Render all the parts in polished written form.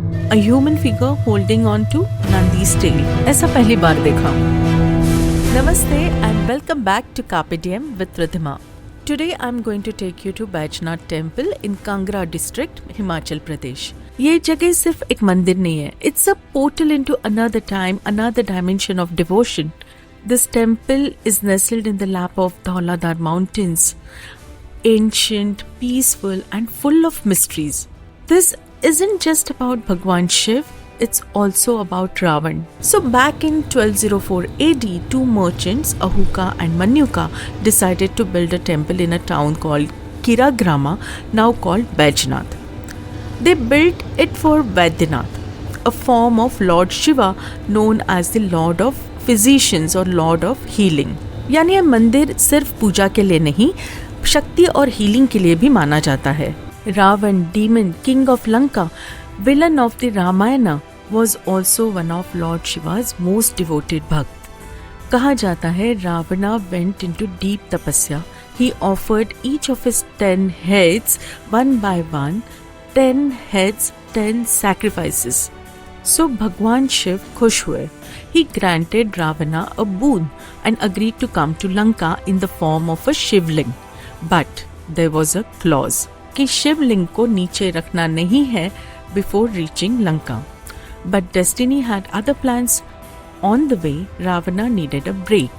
A human figure holding on to Nandi's tail. ऐसा पहली बार देखा. Namaste and welcome back to Carpe Diem with Ridhima. Today I'm going to take you to Baijnath Temple in Kangra district, Himachal Pradesh. ये जगह सिर्फ एक मंदिर नहीं है. It's a portal into another time, another dimension of devotion. This temple is nestled in the lap of Dhauladhar mountains, ancient, peaceful and full of mysteries. This isn't just about Bhagwan Shiv, it's also about Ravan. So back in 1204 AD, two merchants, Ahuka and Manyuka, decided to build a temple in a town called Kiragrama, now called Baijnath. They built it for Vaidyanath, a form of Lord Shiva known as the Lord of Physicians or Lord of Healing. यानी यह मंदिर सिर्फ पूजा के लिए नहीं, शक्ति और healing के लिए भी माना जाता है. Ravan, demon, king of Lanka, villain of the Ramayana, was also one of Lord Shiva's most devoted bhakt. कहा जाता है Ravana went into deep tapasya. He offered each of his 10 heads one by one, 10 heads, 10 sacrifices. So Bhagwan Shiv खुश हुए. He granted Ravana a boon and agreed to come to Lanka in the form of a Shivling. But there was a clause कि शिवलिंग को नीचे रखना नहीं है before reaching Lanka. But destiny had other plans. On the way, Ravana needed a break.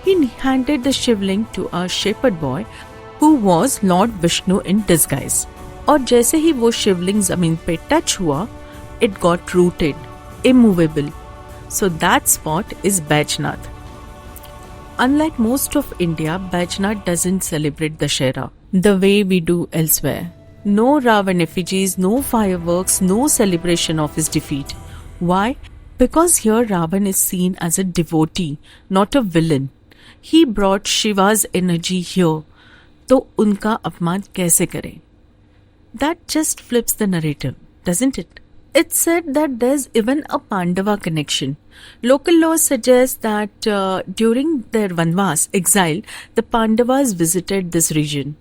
He handed the shivling to a shepherd boy who was Lord Vishnu in disguise. और जैसे ही वो शिवलिंग जमीन पे टच हुआ, it got rooted, immovable. So that spot is Baijnath. Unlike most of India, Baijnath doesn't celebrate Dussehra the way we do elsewhere. No Ravan effigies, no fireworks, no celebration of his defeat. Why? Because here Ravan is seen as a devotee, not a villain. He brought Shiva's energy here. तो उनका अपमान कैसे करें? That just flips the narrative, doesn't it? It's said that there's even a Pandava connection. Local laws suggest that during their Vanvas, exile, the Pandavas visited this region.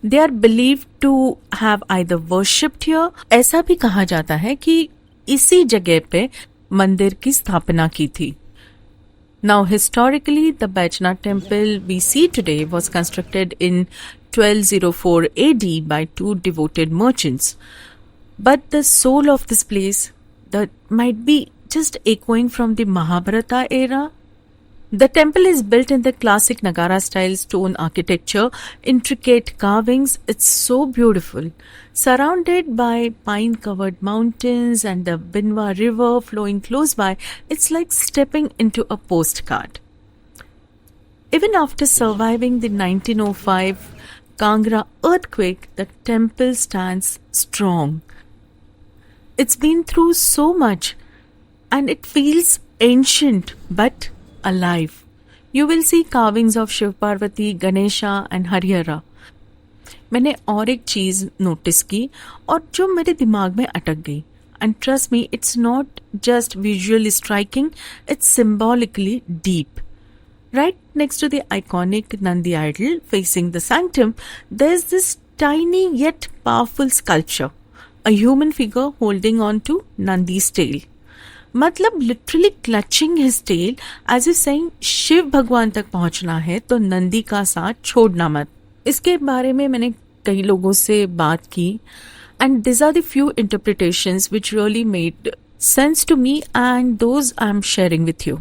They are believed to have either worshipped here. ऐसा भी कहा जाता है कि इसी जगह पे मंदिर की स्थापना की थी. Now historically, the Baijnath temple we see today was constructed in 1204 AD by two devoted merchants. But the soul of this place that might be just echoing from the Mahabharata era. The temple is built in the classic Nagara style stone architecture, intricate carvings. It's so beautiful. Surrounded by pine covered mountains and the Binwa river flowing close by, it's like stepping into a postcard. Even after surviving the 1905 Kangra earthquake, the temple stands strong. It's been through so much and it feels ancient but alive. You will see carvings of Shiv Parvati, Ganesha and Harihara. मैंने और एक चीज notice की और जो मेरे दिमाग में अटक गई. And trust me, it's not just visually striking, it's symbolically deep. Right next to the iconic Nandi idol facing the sanctum, there's this tiny yet powerful sculpture. A human figure holding on to Nandi's tail. मतलब literally clutching his tail as if saying Shiv भगवान तक पहुंचना है तो नंदी का साथ छोड़ना मत. इसके बारे में मैंने कई लोगों से बात की and these are the few interpretations which really made sense to me and those I'm sharing with you.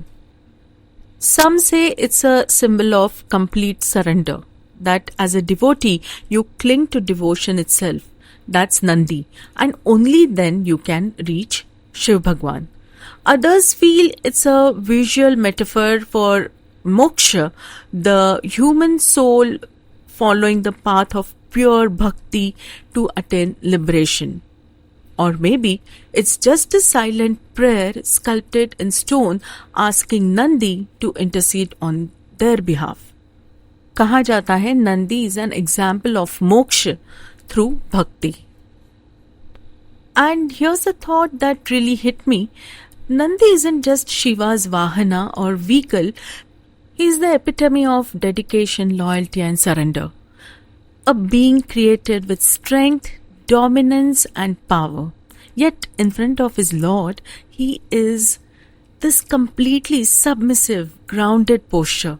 Some say it's a symbol of complete surrender, that as a devotee you cling to devotion itself. That's Nandi, and only then you can reach Shiv Bhagwan. Others feel it's a visual metaphor for moksha, the human soul following the path of pure bhakti to attain liberation. Or maybe it's just a silent prayer sculpted in stone asking Nandi to intercede on their behalf. कहा जाता है Nandi is an example of moksha through bhakti. And here's a thought that really hit me. Nandi isn't just Shiva's Vahana or vehicle. He's the epitome of dedication, loyalty and surrender. A being created with strength, dominance and power. Yet, in front of his Lord, he is this completely submissive, grounded posture.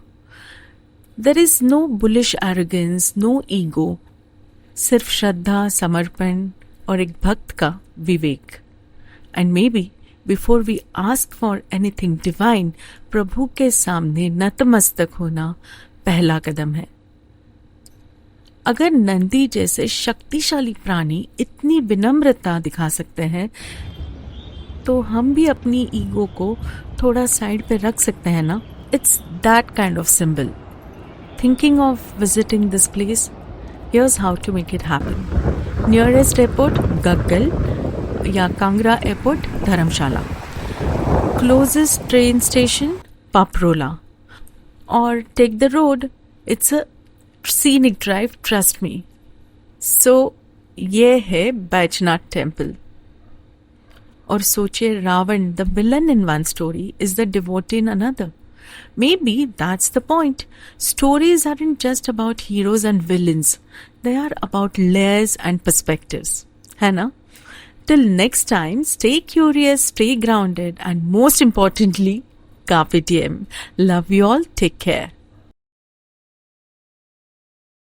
There is no bullish arrogance, no ego, सिर्फ श्रद्धा, समर्पण और एक भक्त का विवेक. And maybe before we ask for anything divine, प्रभु के सामने नतमस्तक होना पहला कदम है. अगर नंदी जैसे शक्तिशाली प्राणी इतनी विनम्रता दिखा सकते हैं, तो हम भी अपनी ईगो को थोड़ा साइड पे रख सकते हैं ना. It's that kind of symbol. Thinking of visiting this place? Here's how to make it happen. Nearest airport, Gaggal, या Kangra airport, Dharamshala. Closest train station, Paprola. Or take the road. It's a scenic drive, trust me. So, ये है Baijnath temple. और सोचिए, Ravan, the villain in one story, is the devotee in another. Maybe that's the point. Stories aren't just about heroes and villains. They are about layers and perspectives. है ना? Till next time, stay curious, stay grounded, and most importantly, carpe diem. Love you all. Take care.